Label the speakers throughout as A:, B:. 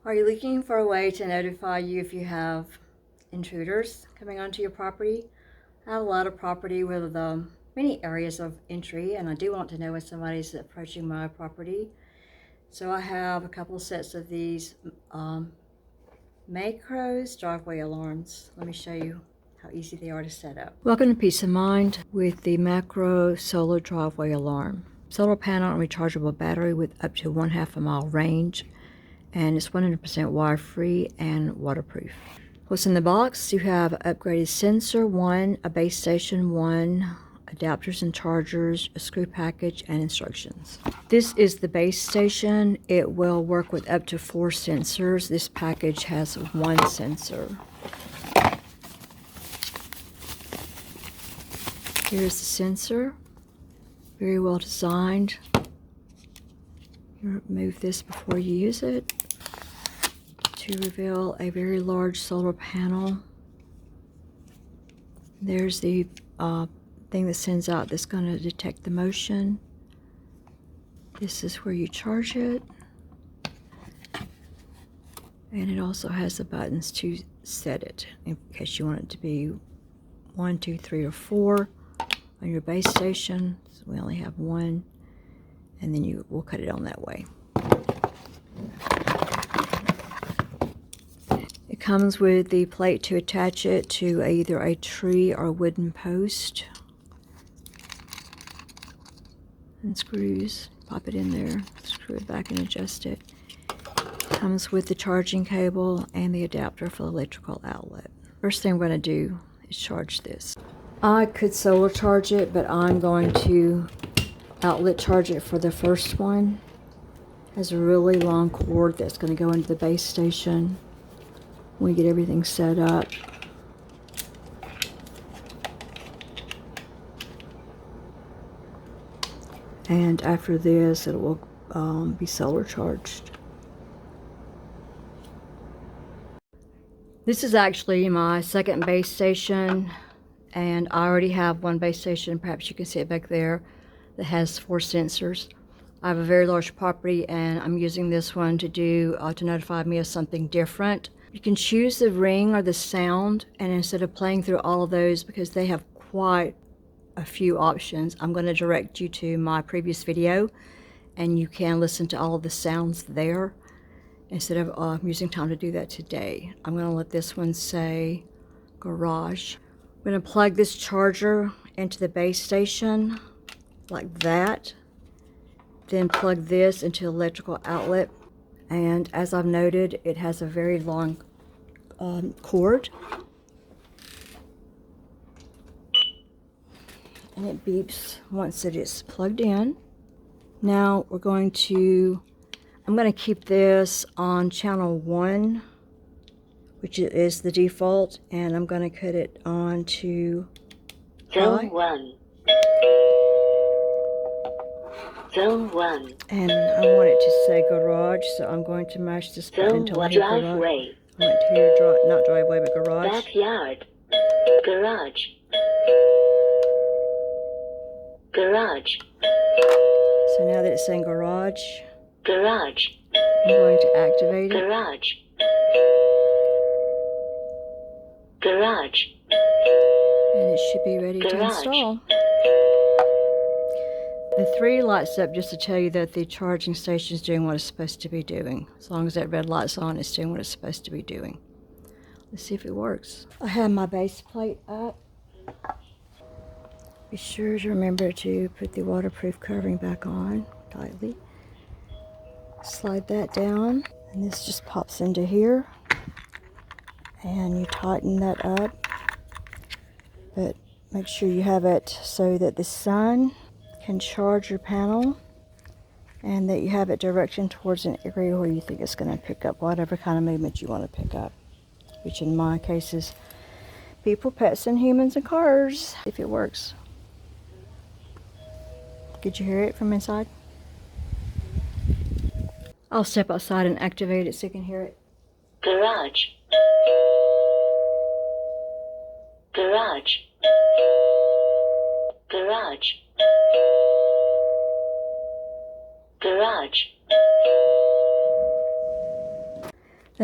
A: Are you looking for a way to notify you if you have intruders coming onto your property? I have a lot of property with many areas of entry, and I do want to know when somebody's approaching my property. So I have a couple of sets of these eMACROS driveway alarms. Let me show you how easy they are to set up. Welcome to Peace of Mind with the eMACROS solar driveway alarm. Solar panel and rechargeable battery with up to 1/2 mile range, and it's 100% wire-free and waterproof. What's in the box? You have an upgraded sensor 1, a base station 1, adapters and chargers, a screw package, and instructions. This is the base station. It will work with up to 4 sensors. This package has 1 sensor. Here's the sensor. Very well designed. You remove this before you use it to reveal a very large solar panel. There's the thing that sends out that's going to detect the motion. This is where you charge it. And it also has the buttons to set it in case you want it to be 1, 2, 3, or 4 on your base station. So we only have 1, and then we'll cut it on that way. It comes with the plate to attach it to either a tree or a wooden post. And screws. Pop it in there, screw it back and adjust it. Comes with the charging cable and the adapter for the electrical outlet. First thing I'm going to do is charge this. I could solar charge it, but I'm going to outlet charge it for the first one. It has a really long cord that's going to go into the base station. We get everything set up. And after this, it will be solar charged. This is actually my second base station, and I already have one base station, perhaps you can see it back there, that has 4 sensors. I have a very large property, and I'm using this one to notify me of something different. You can choose the ring or the sound, and instead of playing through all of those, because they have quite a few options, I'm going to direct you to my previous video, and you can listen to all of the sounds there instead of using time to do that today. I'm going to let this one say garage. I'm going to plug this charger into the base station like that, then plug this into the electrical outlet. And as I've noted, it has a very long cord, and it beeps once it is plugged in. Now I'm going to keep this on channel 1, which is the default, and I'm going to cut it on to
B: Zone 1. Zone 1.
A: And I want it to say garage, so I'm going to mash this button until I hit garage.
B: Driveway.
A: I went to here, not driveway, but garage.
B: Backyard. Garage. Garage.
A: So now that it's saying garage,
B: Garage.
A: I'm going to activate it.
B: Garage. Garage.
A: And it should be ready to install. The 3 lights up just to tell you that the charging station is doing what it's supposed to be doing. As long as that red light's on, it's doing what it's supposed to be doing. Let's see if it works. I have my base plate up. Be sure to remember to put the waterproof covering back on tightly. Slide that down, and this just pops into here. And you tighten that up. But make sure you have it so that the sun can charge your panel, and that you have it direction towards an area where you think it's going to pick up whatever kind of movement you want to pick up, which in my case is people, pets, and humans and cars, if it works. Did you hear it from inside? I'll step outside and activate it so you can hear it.
B: Garage. Garage. Garage. Garage.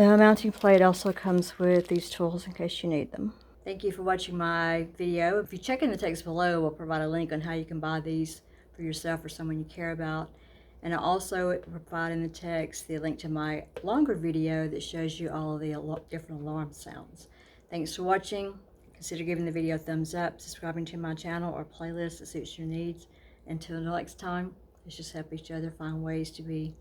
A: The mounting plate also comes with these tools in case you need them. Thank you for watching my video. If you check in the text below, we'll provide a link on how you can buy these for yourself or someone you care about. And I'll also provide in the text the link to my longer video that shows you all of the different alarm sounds. Thanks for watching. Consider giving the video a thumbs up, subscribing to my channel or playlist that suits your needs. Until next time, let's just help each other find ways to be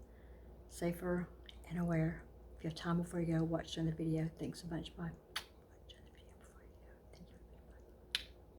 A: safer and aware. If you have time before you go, watch another video. Thanks so much. Bye.